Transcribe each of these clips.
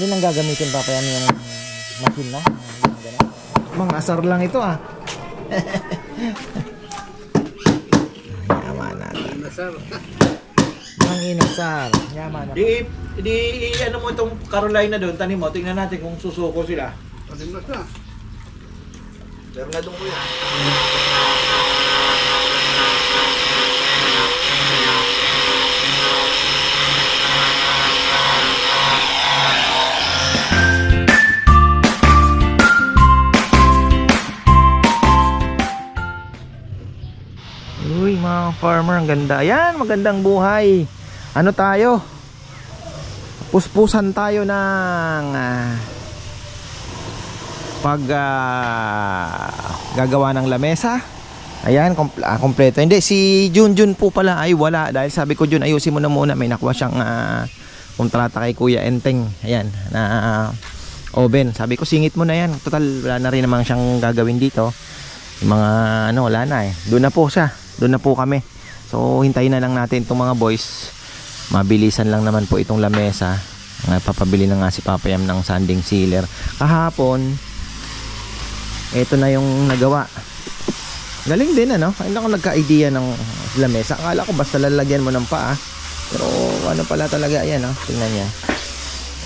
Alin ang gagamitin pa yan yung machine na? Mga asar lang ito ah. Yaman natin. Mga inasar. Yaman natin. Ano mo itong Carolina doon, tanim mo, tingnan natin kung susuko sila. Tanim na. Meron na doon kuya. Uy mga farmer, ang ganda. Ayan, magandang buhay. Ano tayo? Puspusan tayo ng gagawa ng lamesa. Ayan, kompleto. Hindi, si Junjun po pala ay wala. Dahil sabi ko, Jun, ayusin mo na muna. May nakuha siyang kontrata kay Kuya Enteng. Ayan, na oven. Sabi ko, singit mo na yan. Total, wala na rin naman siyang gagawin dito. Yung mga ano, wala na eh. Doon na po siya. Doon na po kami. So, hintayin na lang natin itong mga boys. Mabilisan lang naman po itong lamesa. Papabili na nga si Papa Yam ng sanding sealer. Kahapon, ito na yung nagawa. Galing din ano. Hindi ako nagka-idea ng lamesa. Akala ko basta lalagyan mo ng paa. Pero ano pala talaga yan oh. Tingnan niya.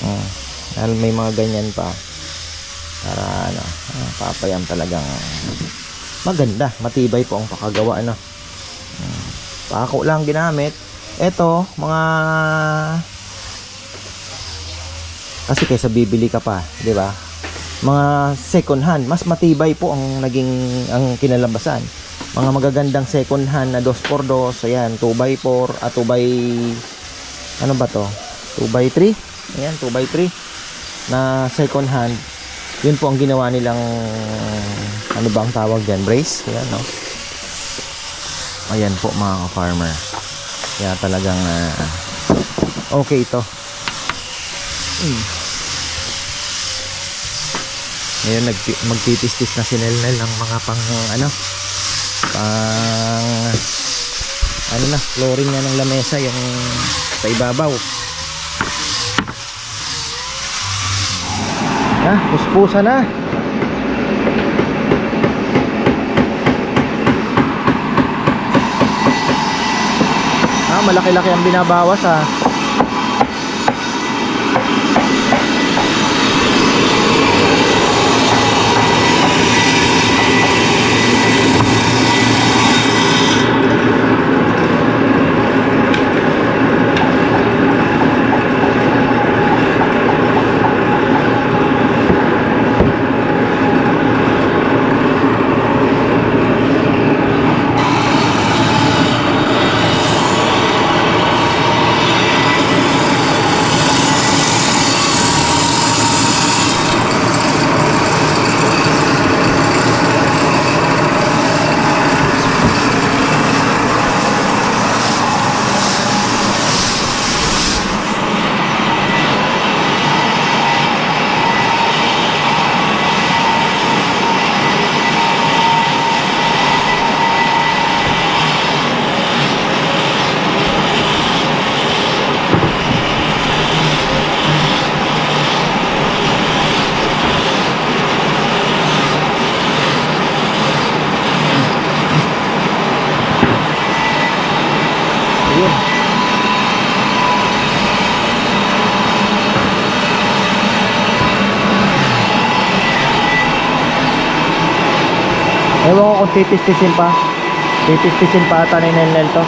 Oh, dahil may mga ganyan pa. Para ano, Papa Yam talagang maganda. Matibay po ang pakagawa ano. Pako lang ginamit. Ito, mga kasi kaysa bibili ka pa, 'di ba? Mga second hand, mas matibay po ang ang kinalabasan. Mga magagandang second hand na 2x2, ayan, 2x4 at 2x ano ba to? 2x3. Ayan, 2x3 na second hand. Yun po ang ginawa nilang ano ba ang tawag diyan? Brace, ayan, no? Ayan po mga farmer. Kaya talagang okay ito. Ngayon magtitistis na si Nel ng mga pang na flooring na ng lamesa yung sa ibabaw. Puspusa na. Malaki-laki ang binabawas Ewan ko kung titis-tisin pa ata ni Nel to.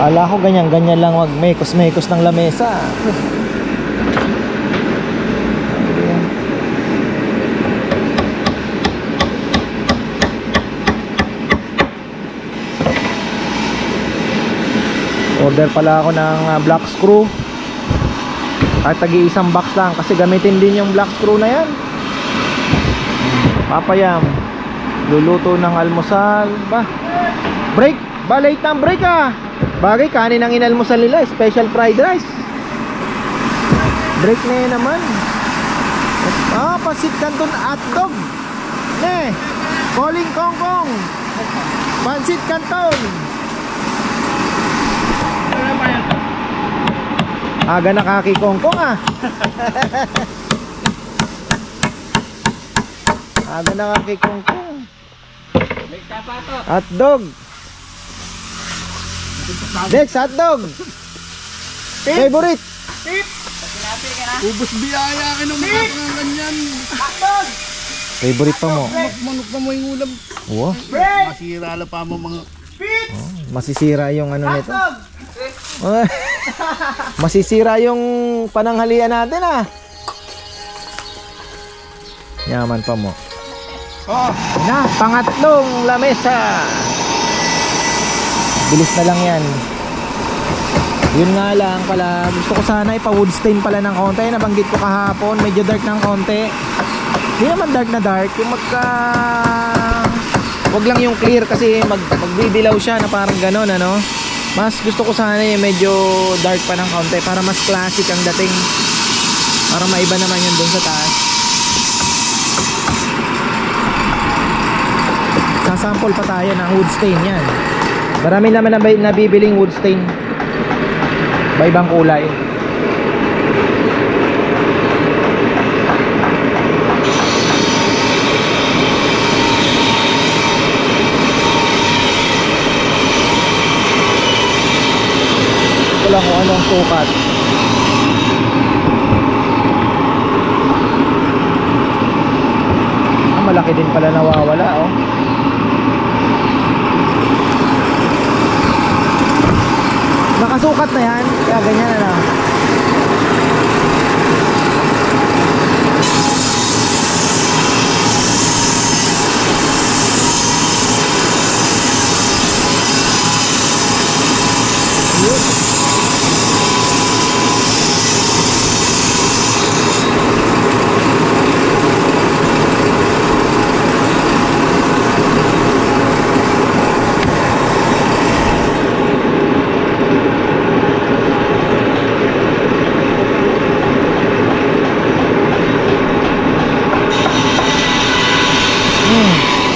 Ala ko ganyan lang, wag mekos-mekos ng lamesa. Order pala ako ng black screw. Kahit tagi-isang box lang kasi gamitin din yung black screw na yan. Papayam. Luluto ng almusal. Ba? Break! Ba, late ng break ah! Bagay, kanin ang inalmusal nila. Special fried rice. Break na yun naman. Ah, pasit canton hotdog. Ne, calling Kong Kong. Pansit canton. Aga na kaki Kong Kong ah. Aga na kaki Kong Kong. Hotdog. Next hotdog. Favorite. Ubus biyaya ka nung mga ganyan. Favorite pa mo. Manok na mo yung ulam. Wow. Masira lang pa mo mga... Oh, masisira yung ano nito. Oh, masisira yung pananghalian natin ah. Yaman pa mo. Oh, Na, pangatlong lamesa. Bilis na lang yan. Yun nga lang pala, gusto ko sana ipa-wood stain pala ng konti. Nabanggit ko kahapon, medyo dark ng konti. Hindi naman dark na dark, yung wag lang yung clear kasi magbibilaw siya na parang ganon ano. Mas gusto ko sana yung medyo dark pa ng konti para mas classic ang dating. Para maiba naman yun dun sa taas. Sasample pa tayo ng wood stain yan. Marami naman nabibiling wood stain. May ibang kulay. Ito lang kung anong sukat. Malaki din pala nawawala oh. Nakasukat na yan, kaya ganyan na lang.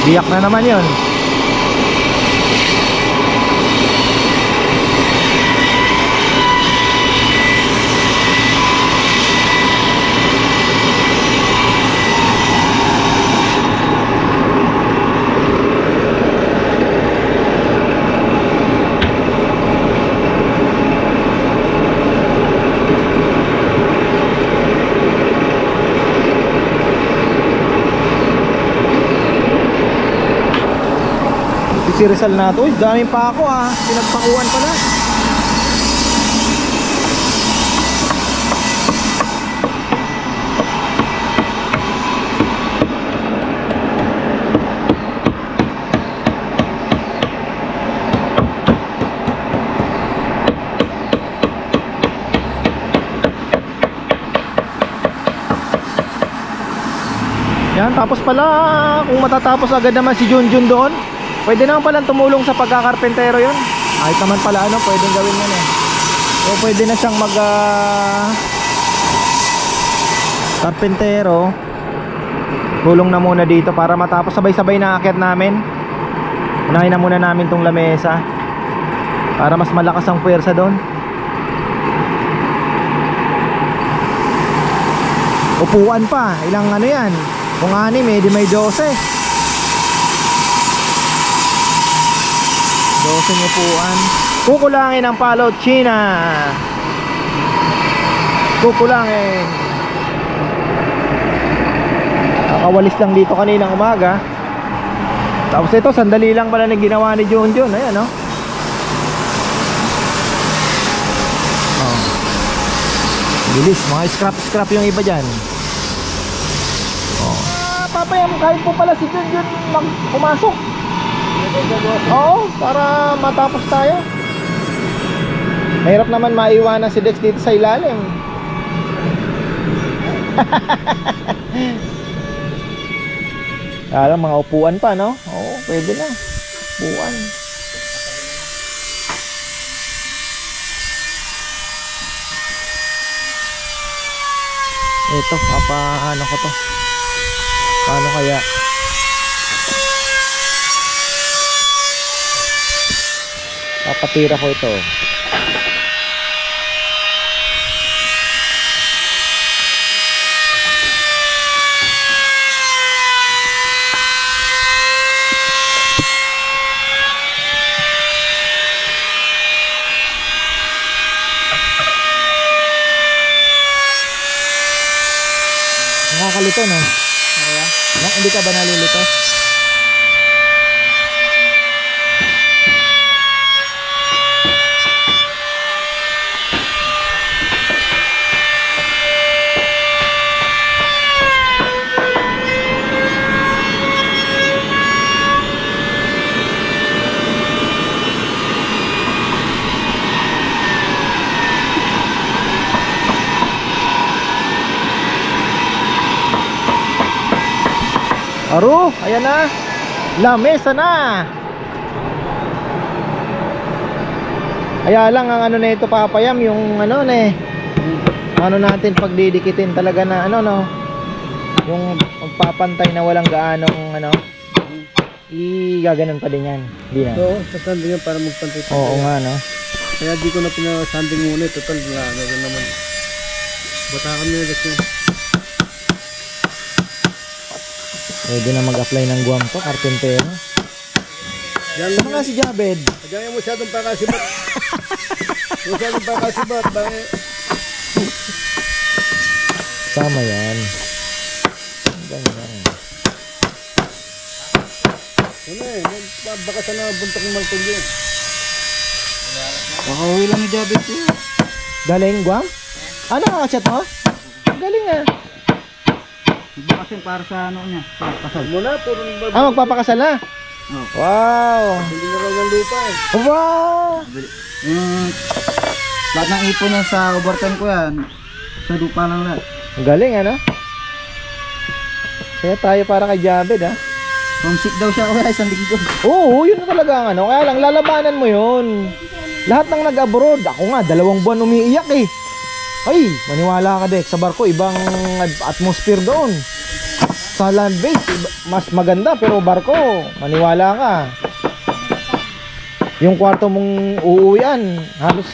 Biyak na naman yun. Si Rizal na to, daming pa ako ah. Pinagpakuan pala. Yan, tapos pala kung matatapos agad naman si Junjun doon, pwede naman palang tumulong sa pagkakarpentero yun. Kahit naman pala ano, pwedeng gawin yan eh. So pwede na siyang mag karpentero. Tulong na muna dito para matapos sabay-sabay na aakyat namin. Unahin na muna namin tong lamesa para mas malakas ang puwersa doon. Upuan pa, ilang ano yan. Kung 6 eh, di may 12. 12 upuan. Kukulangin ang palo China. Kukulangin. Nakawalis lang dito kaninang umaga. Tapos ito, sandali lang pala na ginawa ni Junjun. Ayan no. Oh. Bilis, mga scrap yung iba dyan. Oh. Papayam, kahit po pala si Junjun pumasok. Oo, para matapos tayo. Mahirap naman maiwanan si Dex dito sa ilalim. Alam, mga upuan pa, no? Oo, pwede na. Upuan. Ito, ano ko to? Paano kaya? Papatira ko ito. Nakakalito, no? Okay, no? Hindi ka ba nalilito? Aro, ayan na. Lamesa na. Kaya lang ang ano na ito papayam, yung ano na ano natin pagdidikitin talaga na ano no. Yung pagpapantay na walang gaanong ano. Gaganon pa din yan. Hindi na. Oo, sasanding yan para magpantay. Oo nga no. Kaya di ko na pinasanding muna. Total, ano naman. Batakan nyo ulit yun. Pwede na mag-apply ng guam to, karpentero. Saan nga si Jabed? Diyan yung masyadong pakasibat. Masyadong pakasibat. Bakit? Sama yan. Ganyan. Ano eh, baka sana buntok ng maltong yun. Nakauwi lang ni Jabit yun. Galing guam? Ano nga siya to? Galing ah. Bakasyon para sa ano niya, sa kasal. Muna, puro Magpapakasal na? Oh. Wow! hindi na raw ng lupa eh. Wow! Lahat ng ipon niya sa overtime ko yan, sa lupa lang lahat. Galing ano? Kaya tayo para kay Jabed ah. Homesick daw siya kaya isang linggo. Oo, yun na talaga ang ano. Kaya lang, lalabanan mo yun. Lahat ng nag-abroad, ako nga, 2 buwan umiiyak eh. Ay, maniwala ka Dek, sa barko ibang atmosphere doon. Sa land base, mas maganda pero barko, maniwala ka. Yung kwarto mong uuwian, halos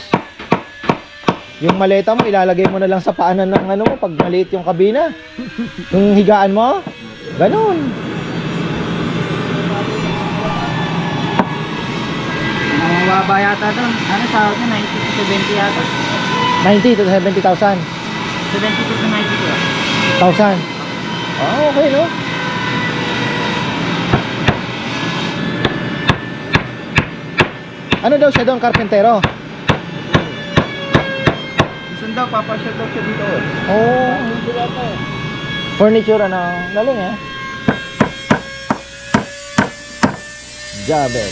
yung maleta mo ilalagay mo na lang sa paanan ng ano mo pag maliit yung kabina. Yung higaan mo, ganun. Ang mababa yata doon, ano sahod niya, 90 to 70 yata. 90 to 70,000. 70 to 90 1,000. Ah, okay no? Ano daw siya doon, karpentero? Gusto daw, papasyal daw siya dito. Oh, furniture ano, galing eh. Jabed.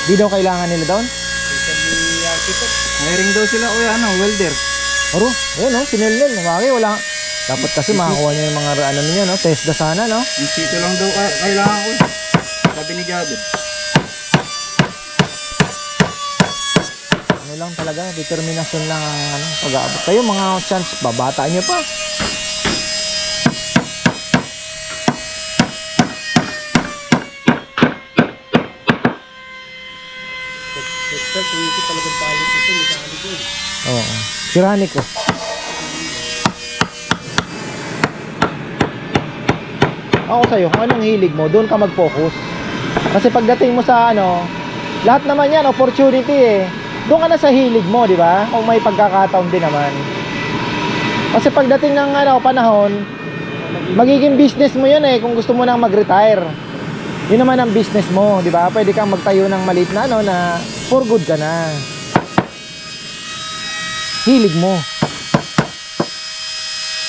Di daw kailangan nila doon? Hiring daw sila, ano, welder. Aro, ayun no, sinilnil. Bakit wala? Dapat kasi makakuha niya yung mga ano niya, no? Tesda sana, no? Yung sito lang daw kailangan ko. Sabi ni Jabed. Ano lang talaga, determinasyon lang ang ano, pag-aabot. Kayo mga chance, babata niyo pa. Oo. Sirani ko. Ako sa'yo, kung anong hilig mo, doon ka mag-focus. Kasi pagdating mo sa ano, lahat naman yan, opportunity eh. Doon ka na sa hilig mo, di ba? Kung may pagkakataon din naman. Kasi pagdating ng ano, panahon, magiging business mo yun eh, kung gusto mo nang mag-retire. Yun naman ang business mo, di ba? Pwede kang magtayo ng maliit na ano, na for good ka na. Hilig mo.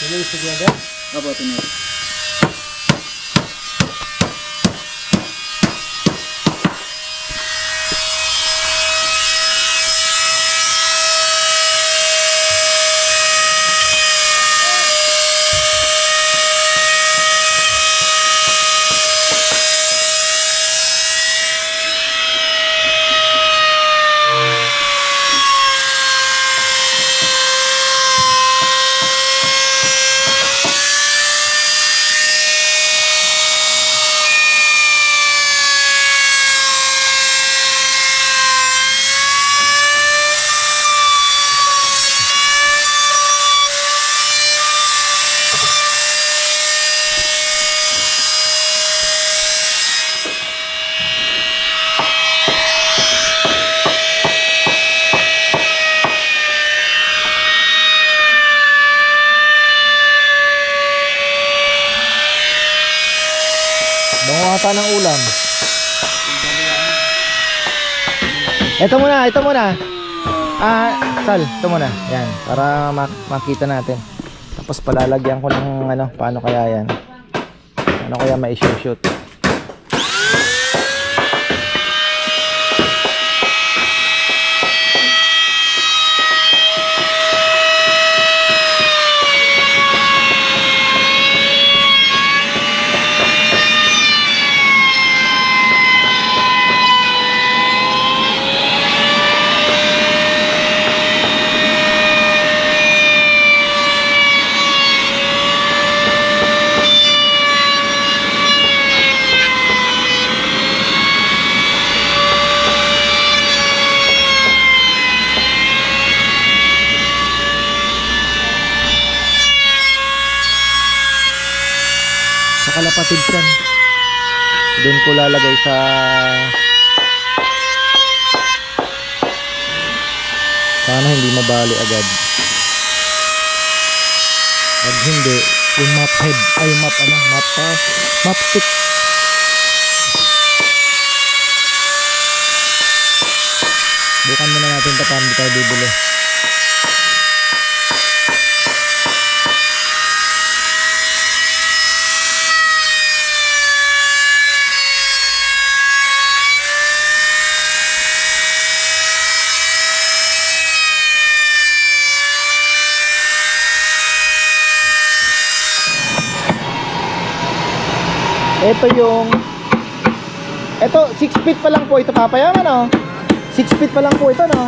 Sino yung siglaga? Aba, tinuro. Hapa ng ulam. Ito muna. Sal, ito muna. Yan, para makita natin. Tapos palalagyan ko ng ano, paano kaya yan? Ano kaya ma-shoot? Kalapatid yan. Doon ko lalagay sa sana hindi mabali agad. Pag hindi, yung map head ay map stick. Bukan muna natin ito para hindi tayo bibili. Ito 6 feet pa lang po ito, papayang ano? 6 feet pa lang po ito, no?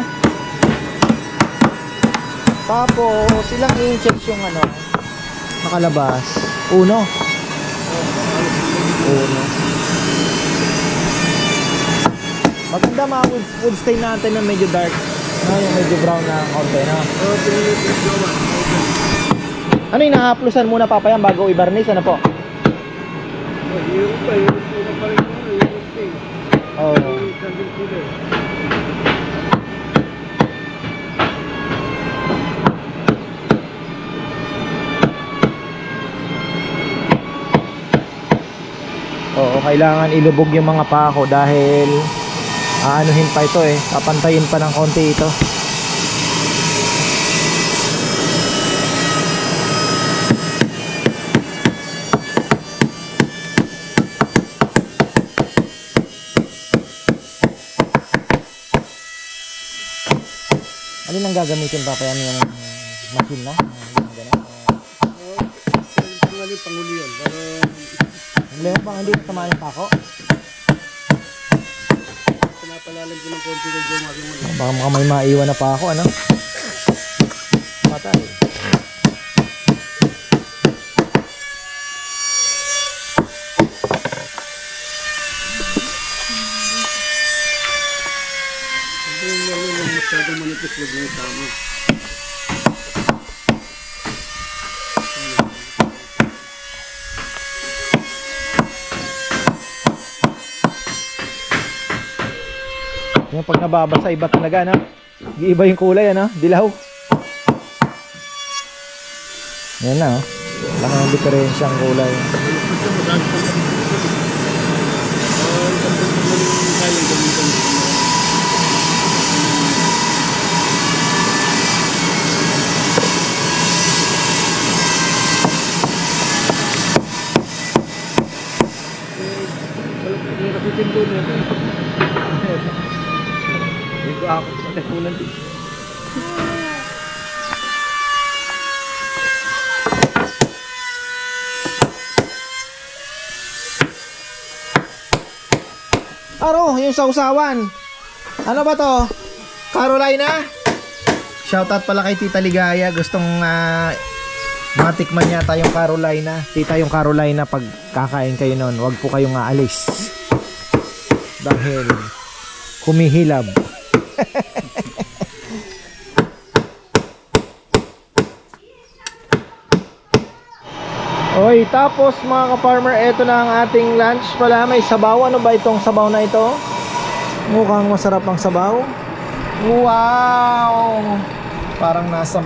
Tapos ilang inches yung ano nakalabas? Uno. Maganda mga wood stain natin na medyo dark, no? Yung medyo brown na konti, no? Ano yung nakaplusan muna, papayang, bago i-varnish, ano po? Oh. Oo, kailangan ilubog yung mga pako dahil aanuhin pa ito eh. Papantayin pa ng konti ito. Alin ang gagamitin pa pa yan, yung machine na? Panghuli yun. Meron pang hindi tamaan yung pako? Pinapalalag ko ng konti ng jomari mo. Baka may maiwan na pako, ano? Matay. Masyadong manipis, wag mo tama. Yung pag nababasa, iba talaga, no? Iba yung kulay, ano? Dilaw. Yan na, oh. Laki ng diferensya ang kulay. Ito ako sa tekulan din. Aro, yung sausawan. Ano ba to? Carolina? Shoutout pala kay Tita Ligaya. Gustong matikman yata yung Carolina. Tita, yung Carolina, pag kakain kayo nun, huwag po kayong aalis. Dahil kumihilab. Oy, tapos mga ka-farmer, eto na ang ating lunch pala. May sabaw. Ano ba itong sabaw na ito? Mukhang masarap ang sabaw. Wow! Parang nasa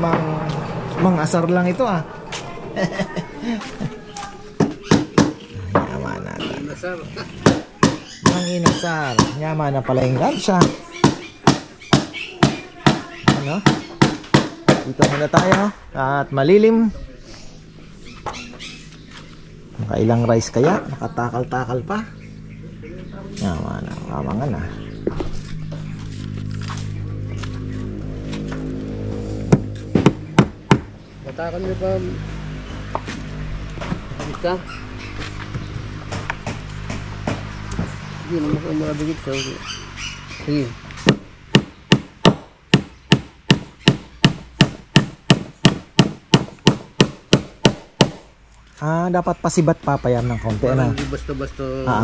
mang-asar lang ito, ah. Yaman natin. Inasar. Mang inasar. Yaman na pala yung gansya. Ano? Dito muna tayo. At malilim. Nakailang rice kaya? Nakatakal-takal pa. Yaman na. Kamangan na. Batakan niyo pa. Isa. Sige, naman ko marabigit ka. Sige. Dapat pasibat papayam ng konti. Ano? Hindi basta-basta. Nga.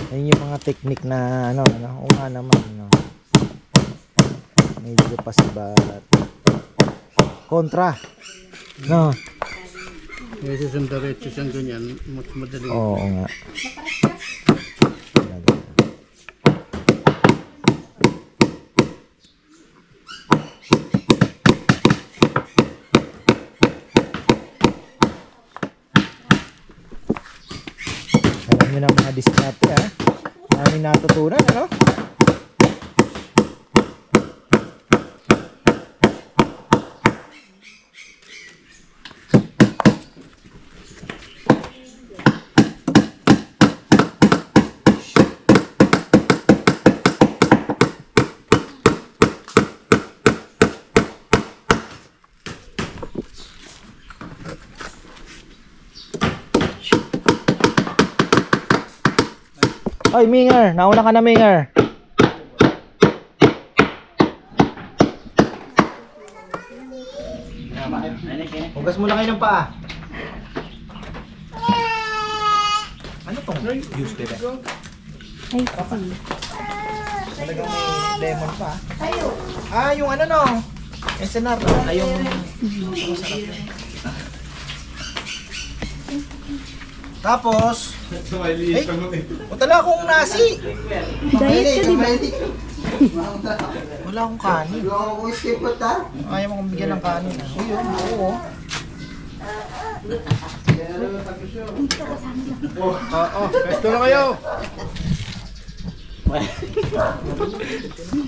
Ayun yung mga technique na ano. Oo nga naman. No? Medyo pasibat. Kontra. No? Kasi sa diretso siyang ganyan, mas madali. Oo nga. Alam nyo na mga diskarte ha. Maraming natutunan ano? Oy, Minger, nauna ka na, Minger. Hugas mo lang kayo ng paa. Ano tong juice, bebe? Talagang may lemon pa. Yung ano no? SNR. Yung tapos, punta na akong nasi. Diet ka, di ba? Wala akong kanin. Ayaw mo kong bigyan ng kanin. Ayun, oo. Pesto na kayo!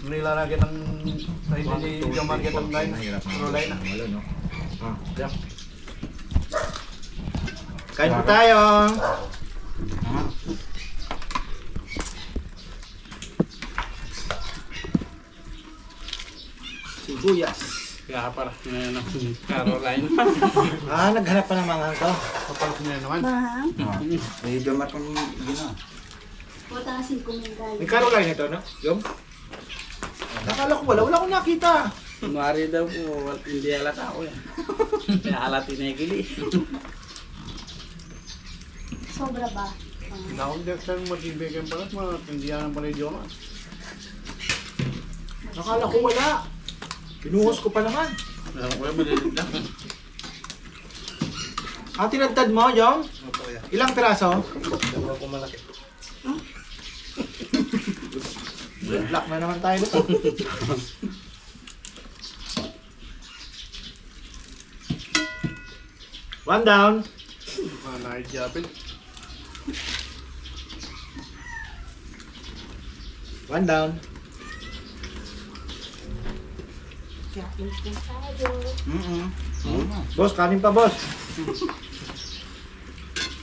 Nilalagyan ng sa hindi ni John Market ang line. Puro line na. Kain po tayo. Sibuyas. Kaya para sinayang ng Caroline. Naghanap pa ng mga ito. Kapag sinayang naman. Mahang? Medyo matang gina. Putasin ko may galing. May Caroline ito, no? Yung? Nakala ko wala akong nakita. Kunwari daw po, hindi halata ako yan. Kaya halati na yung gili. Sobra ba? Nakong Jackson mag-ibigyan pala, matindihan pala yung Joma. Nakala ko wala. Pinuhos ko pa naman. Alam ko yung malilit lang. Tinagtad mo, Jong? Ilang piraso? Dalawa ko malaki. Black na naman tayo dito. One down. Nakijapin. One down. Boss, kanin pa, boss.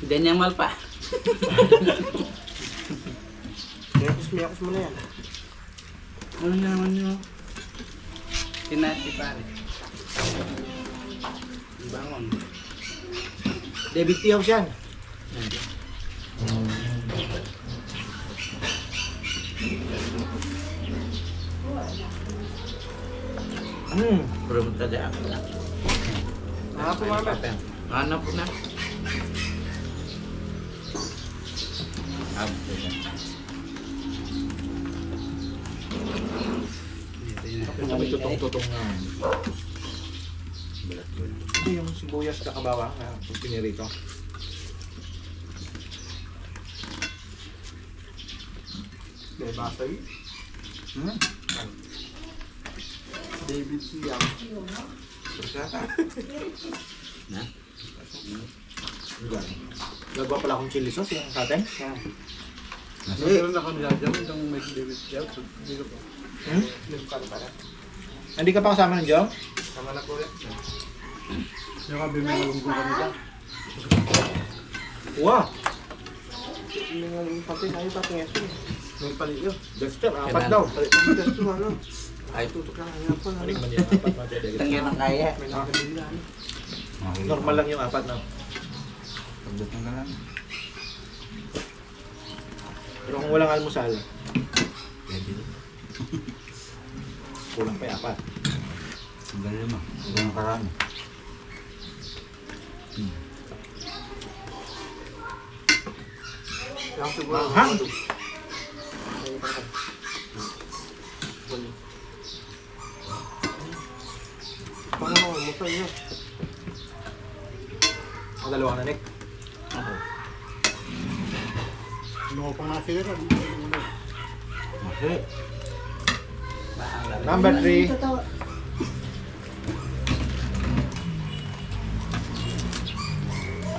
Ganyan mal pa. Miyakos mo na yan. Ano naman yun? Tinati pare. Bangon. David Tiaws yan. Puro tadi ako na. Ako mama. Ano po na? Ito may tutong-tutong na. Ito yung sibuyas kakabawa na pinirito. Basta yun. David Siang. Na? Yan. Gagawa pala akong chili sauce yung sa atin. Meron na kami dyan, itong may David Chow. Hindi ko pa. Hindi ka pa kasama ng Jom? Sama na po yan. Yung kami may malunggo kami dyan. Wow! May paligyo. Dexter, apat daw. Ay, tutok lang. Balik man yung apat na dede. Tangyan ang kaya. Normal lang yung apat na. Pagdating ka lang. Pero kung walang almusal, Pwede. kulang pa yung apat. Ang galing mo. Ang karami. Manghang! Ang dalawang nanik. Ano ko pang nasira? Okay. Number 3. Totoo.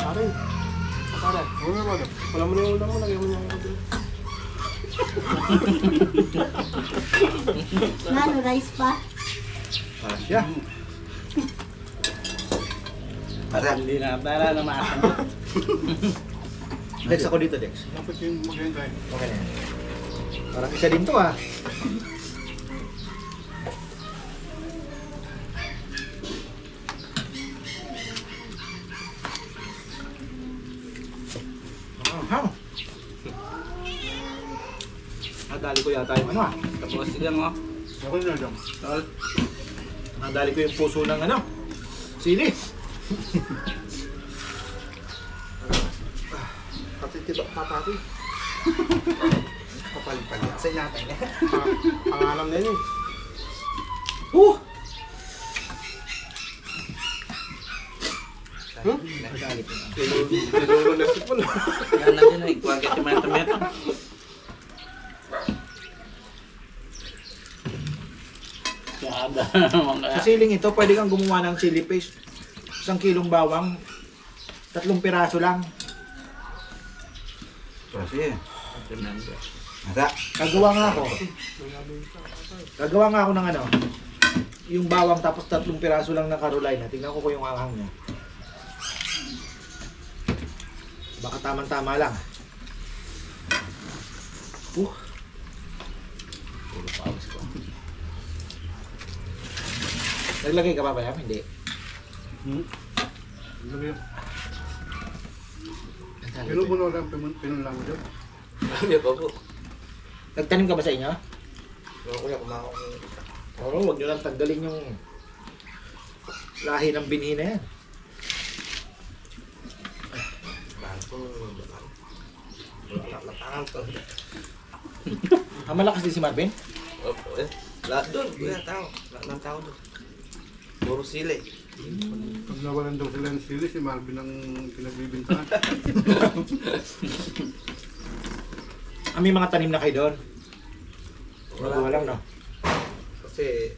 Aray. Aray. Wala mo na. Wala mo na yung ulam mo. Lagyan mo niya yung ulam. Nano, rice pa? Asya. Hindi na. Para na maasang. Dex ako dito, Dex. Dapat yung maghintay. Okay na yan. Parang isa din to ah. Manghang! Nadali ko yata yung ano ah. Tapos yan mo. Ako na dyan. Nadali ko yung puso ng ano. Sili. Kasi tibak papati. Kapal-pal. Sa natin. Pangalam na yun. Nadali ko na. Pinulo na sipon. Yan na din ay kuwagit yung mga tomato. Sa siling ito, pwede kang gumawa ng chili paste. 1 kilong bawang, 3 piraso lang. Kasi. Masa. Gagawa nga ako. Gagawa nga ako ng ano, yung bawang tapos 3 piraso lang na Carolina. Tingnan ko yung anghang niya. Baka tamang-tama lang. Naglagay ka pa ba yan? Hindi. Pinupuno lang, pinulang mo dyan. Hindi pa po. Nagtanim ka ba sa inyo? Kuya, kumakong. Oo, huwag nyo lang tanggalin yung lahi ng binhi na yan. Ang malakas din si Marvin? Opo eh. Lahat doon. Kuya, tao. Lahat ng tao doon. Puro sili. Pag nawalan daw sila ng sili, si Marvin ang pinagbibintangan. May mga tanim na kayo doon? Wala lang, no? Kasi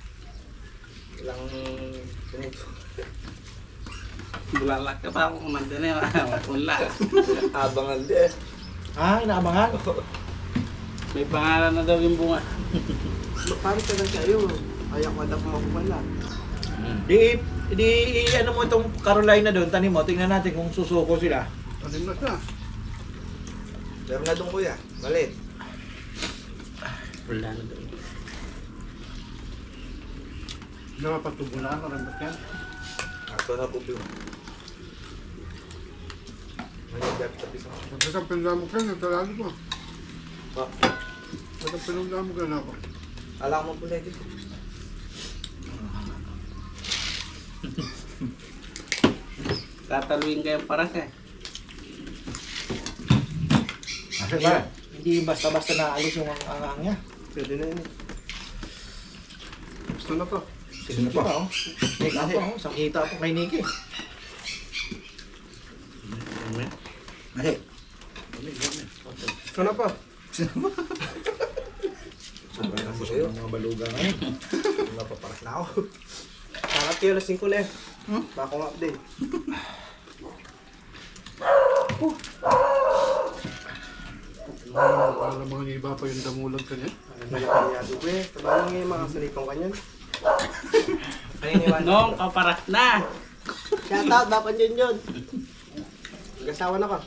ilang ganito. Bulalak ka pa ako kumanda na yun. Wala. Abangan din. Ah, inaabangan? May pangalan na daw yung bunga. Paano ka lang kayo? Ayaw ko na kumakumala. Di ano mo itong Carolina doon, tanim mo, tingnan natin kung susuko sila. Tanim na siya. Meron na doon kuya. Malit. Wala na doon. Nakapatubo na ako, rambat yan. Ato na po yung. Manigap sa piso. Pagkakang pinlamok yan, nagtalalo ko. Pa. Pagkakang pinlamok yan ako. Alam mo po na dito. Tataluin kayo para siya. Kasi ba? Hindi basta-basta naalis yung anghang niya. Pwede na yun. Gusto na to. Sige pa, oh. Make up pa, oh. Sakita ako kay Nikki. Mali. Gusto na pa. Sobrang gusto ng mga baluga ngayon. Napaparas na ako. Sarap kayo, lasing ko lang. Baka nga update. Para mga iba pa yung damulag ka niya. Tabalang ngayon mga salipang kanyan. Nong, kaparas na. Shout out, dapat yun. Nag-asawa na ka.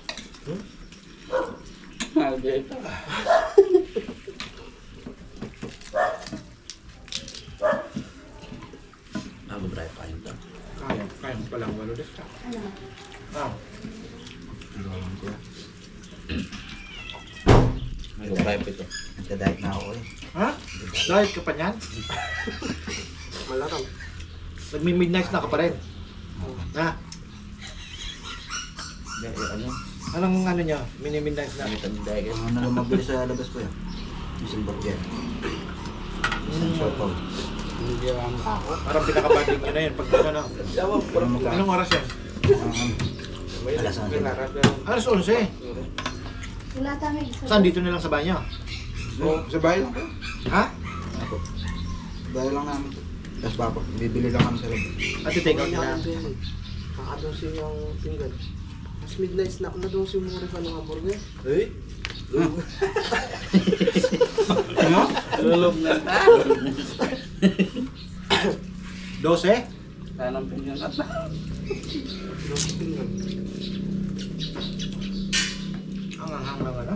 Kaya mo palang walo des ka. Ano? Ah, May drive ito. Nagda-diet na ako eh. ha? Diet ka pa niyan? Malaram. Nagmi-midnight na ka pa rin. Ha? Ano? Anong ano niya? Mini-midnight na? Diet. Ano lang mabili sa labas ko yan? Isang burger. Isang short call. Parang pinaka-banding nyo na yun. Pag ano, anong oras yan? Alas 11. Alas 11. Wala tayo isa. Saan? Dito na lang sa banyo? Sa bahay lang. Ha? Sa bahay lang namin. Tapos bako, bibili lang kami sa labas. At i-take out na. Kakadong siya yung tinggal. Mas midnight snack na doon si Mure ka ng hamburger. Eh? Ano? Lulog na ta. 12? Tanong pinyon at Ang anghang ng ano?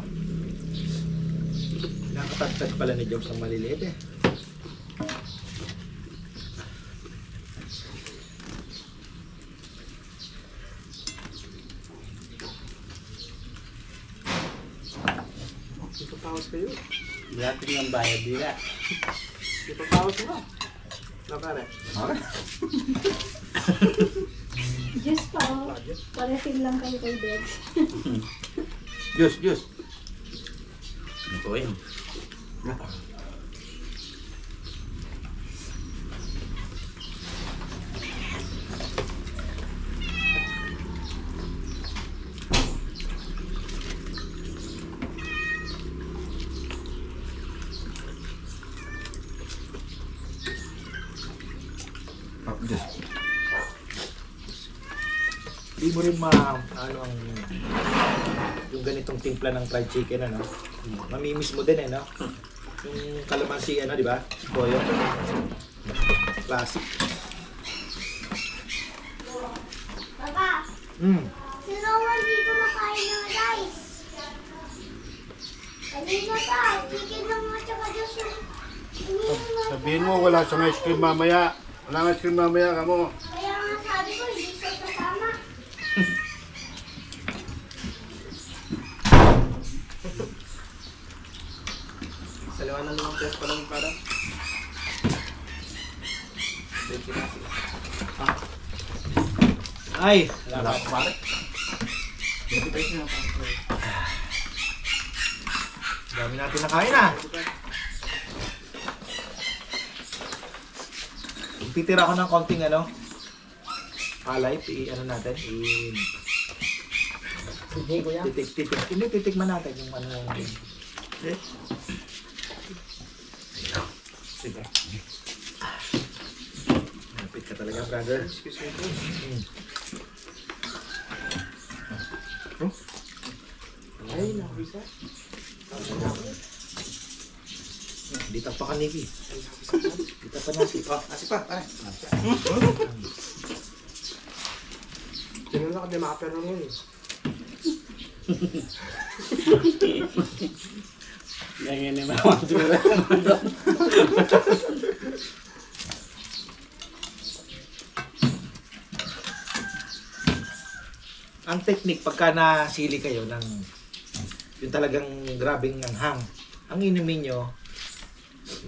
Nakatagtag pala ni Jobs ng maliliit eh. Ipapawas kayo. Gratis ng bayad nila. Ipapawas mo. Nakare. Diyos pa, oh. Parating lang kayo kay Dex. Diyos. Ito yun. Diyos. Di mo rin ano ang yung ganitong timpla ng fried chicken ano. Mamimiss mo din eh no. Yung kalamansi ano di ba? Toyo. Classic. Papa, sino hindi kumakain ng rice? Kanina pa, chicken lang mo tsaka Diyos yung Sabihin mo, wala siyang ice cream mamaya. Walang ice cream mamaya ka mo. Kaya nga sabi ko, hindi siya kasama. Sa liwan ng 5 pesos pa lang para. Ay, salamat pare. Dami natin nakain ah. Titira ko ng konting ano. Palay, ano natin, Sige kuya. titikman natin yung ano. Sige. Napit ka talaga, brother. Excuse me po. Ay, nakabisa. Dito pa ka, Nicky. Dito pa nasi. Oh, asi pa, pare. Tingnan lang kami makapero ngayon eh. Ganyan ni Mama. Ang technique pagka nasili kayo ng yung talagang grabing anghang, ang inumin nyo,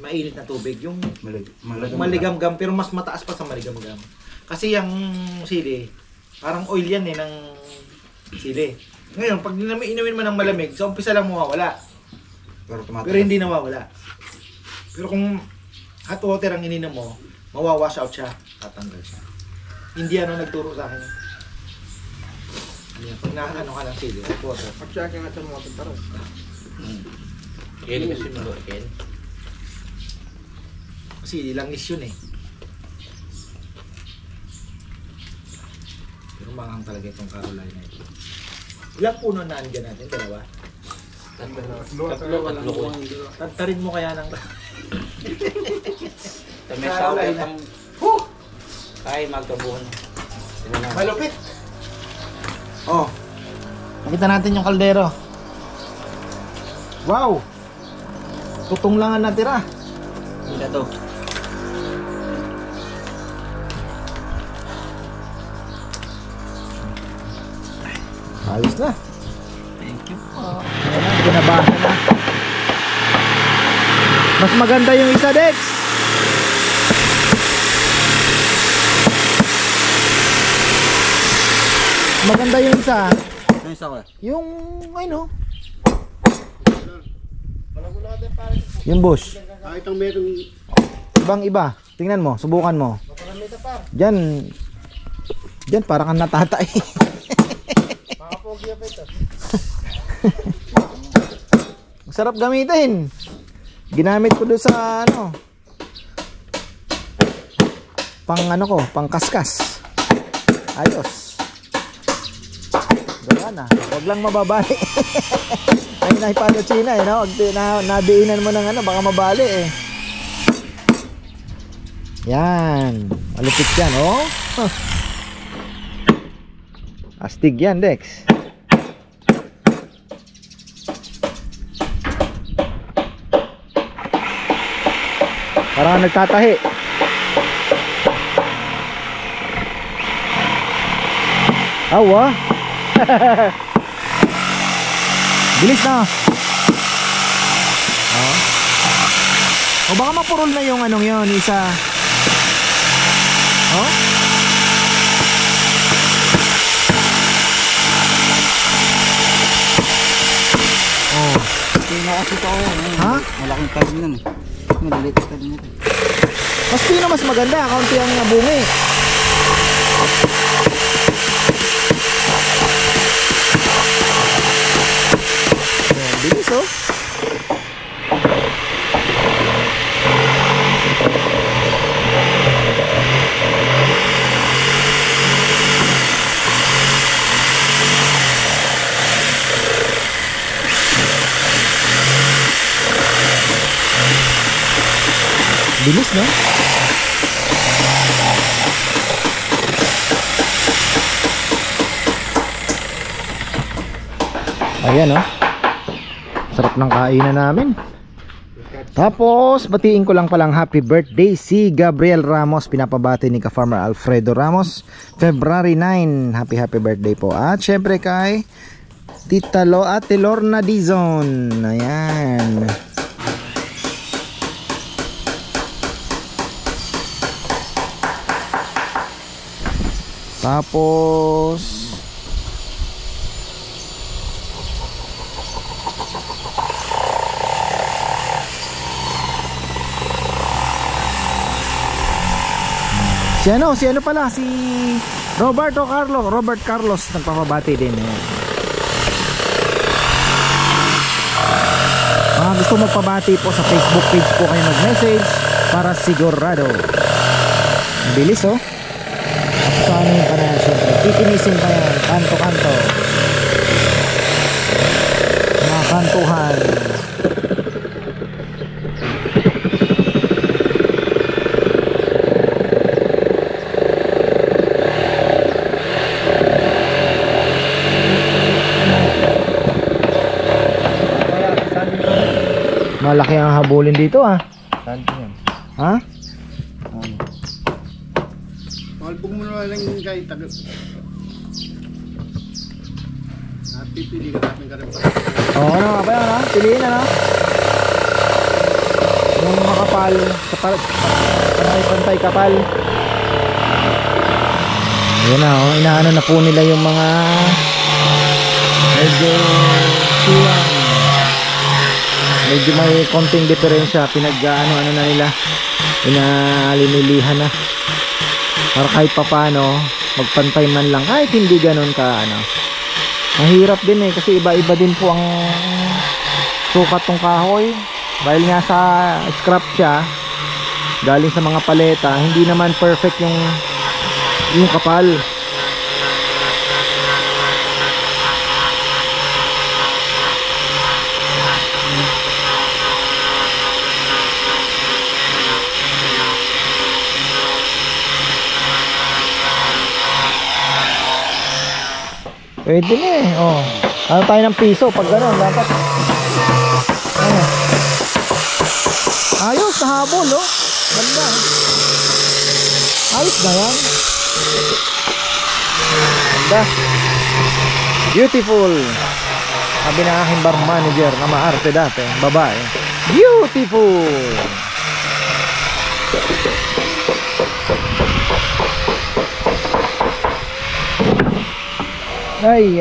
mainit na tubig, yung maligamgam pero mas mataas pa sa maligamgam. Kasi yung sili, parang oil yan eh ng sili. Ngayon, pag inumin mo ng malamig, sa umpisa lang mawawala. Pero hindi nawawala. Pero kung hot water ang ininom mo, mawawash out siya, tatanggal siya. Hindi ano nagturo sa akin. Yan, pag naano ka ng sili, hot water. Pag-check nga sa mga pintaros. Ken kasi mo, Ken. Kasi langis yun eh. Pero manghang talaga itong Carolina ito. Ilang puno na andyan natin? Dalawa? Tatlo ko. Tantarin mo kaya ng... May sawa itong... Ay, magkabuhan. Malupit! Oh. Nakita natin yung kaldero. Wow! Tutong lang ang natira. Ila to. Ayos na. Thank you po. Ayan, ginabahan na. Mas maganda yung isa, Dex. Maganda yung isa. Yung isa ko. Yung, ano? Yung bush. Ah, itong meron. Ibang iba. Tingnan mo, subukan mo. Diyan. Diyan, parang kang natatay. Masarap gamitin. Ginamit ko doon sa ano. Pang kaskas. Ayos. Gala na. Huwag lang mababali. Ay naipalo China eh, no? Nadiinan mo ng ano, baka mabali eh. Yan. Malupit yan, oh. Huh. Astig yan, Dex. Parang nagtatahi. Awa. Bilis na. Oh. O baka mapurol na yung anong yun, isa. Oh. Oh. Kasi ito ako. Ha? Malaking talim nun. Maliliit na talim nito. Mas pino mas maganda, kaunti ang bungi. Oh, bilis oh. Bilis, no? Ayan, no? Sarap ng kainan namin. Tapos, batiin ko lang palang happy birthday si Gabriel Ramos. Pinapabati ni ka-farmer Alfredo Ramos. February 9. Happy birthday po. At syempre kay Tita Ate Lorna Dizon. Ayan. Tapos si ano pala, si Robert Carlos nagpapabati din. Gusto magpabati po sa Facebook page po kayo mag-message para sigurado. Bilis oh. Paano yung pa na syempre, kikinisin pa yan, kanto-kanto, mga kantuhan. Malaki ang habulin dito ah. Ha? Malpog mo naman lang kayo tagal. At pipili ka natin ka rin pa. Oo, ano nga ba yan ha? Piliin na na. Yung makapal, pantay kapal. Ayan na oh, inaano na po nila yung mga medyo siwang. Medyo may konting diferensya, pinag-ano na nila, inalinilihan na. Para kahit papano, magpantay man lang, kahit hindi ganun ka ano. Mahirap din eh, kasi iba-iba din po ang sukat ng kahoy. Dahil nga sa scrap siya, galing sa mga paleta, hindi naman perfect yung kapal. Pwede na eh. Oh. Ano tayo ng piso pag gano'n, dapat. Oh. Ayos, nahabol, oh. Ganda. Ayos na yan. Ganda. Beautiful. Sabi ng aking bar manager na maarte dati, babae. Beautiful. Ay,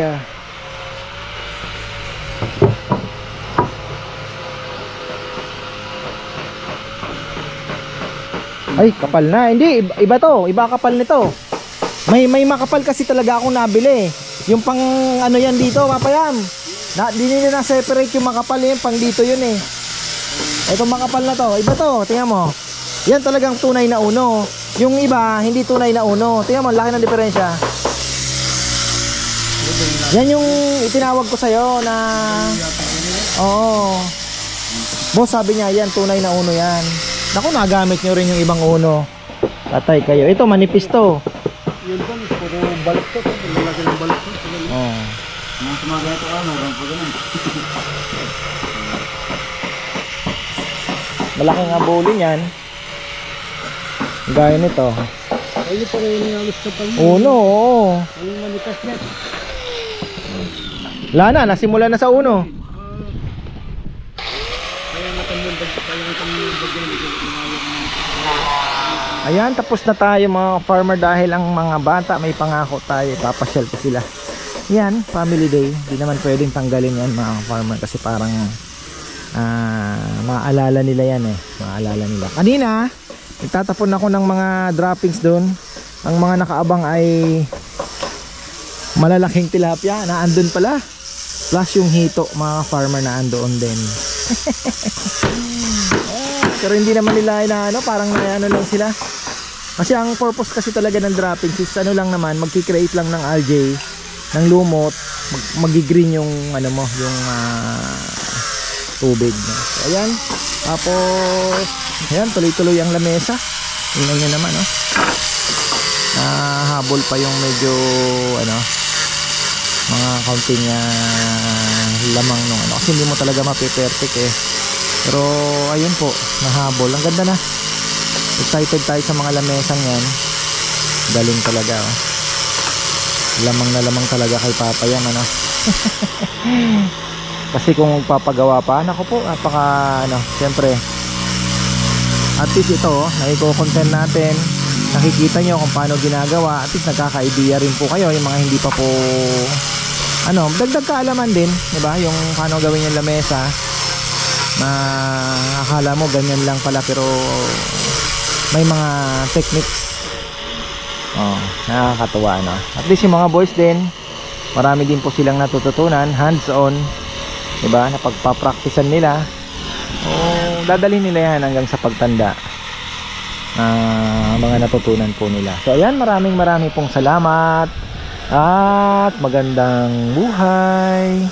ay, kapal na. Hindi, iba to. Iba kapal nito. May makapal kasi talaga akong nabili. Yung pang ano yan dito, mapayam. Di nila na-separate yung makapal yan. Pang dito yun eh. Itong makapal na to. Iba to. Tingnan mo. Yan talagang tunay na uno. Yung iba, hindi tunay na uno. Tingnan mo, laki ng diferensya. Yan yung itinawag ko sa'yo na... Oo. Boss, sabi niya, yan, tunay na uno yan. Naku, nagamit nyo rin yung ibang uno. Tatay kayo. Ito, manipis to. Yun po, puro balot to. Malaki ng balot to. Oo. Mga sumagaya ka, meron pa ganun. Malaking abulin yan. Gaya nito. Ayun pa rin yung alos kapal mo. Uno, oo. Ang manikas niya. Wala na, nasimula na sa uno. Ayan, tapos na tayo mga farmer dahil ang mga bata may pangako tayo. Papasyal ko sila. Yan, family day. Hindi naman pwedeng tanggalin yan mga farmer kasi parang maalala nila yan eh. Maalala nila. Kanina, nagtatapon ako ng mga droppings doon. Ang mga nakaabang ay malalaking tilapia na andun pala. Plus yung hito, mga farmer na andoon din. Pero hindi naman nila inaano, parang ano lang sila. Kasi ang purpose kasi talaga ng droppings is ano lang naman, magki-create lang ng algae, ng lumot, magi-green yung ano mo, yung tubig. So ayan. Tapos ayan, tuloy-tuloy ang lamesa. Tingnan niyo naman, oh. Habol pa yung medyo ano, mga counting lamang nung ano, kasi hindi mo talaga mape-perfect eh. Pero ayun po, nahabol. Ang ganda na. Excited tayo sa mga lamesang yan. Galing talaga, oh. Lamang na lamang talaga kay Papa yan, ano. Kasi kung magpapagawa pa, nako po, napaka ano, siyempre at least ito, oh, naiko-content natin. Nakikita nyo kung paano ginagawa. At least nagkaka-idea rin po kayo, yung mga hindi pa po ano, dagdag kaalaman din, diba? Yung paano gawin yung lamesa na akala mo ganyan lang pala pero may mga techniques. Oh, nakakatuwa, no? At least yung mga boys din, marami din po silang natututunan, hands-on, diba? Na pagpapracticean nila, dadalhin nila yan hanggang sa pagtanda. Mga natutunan po nila. So ayan, maraming pong salamat at magandang buhay.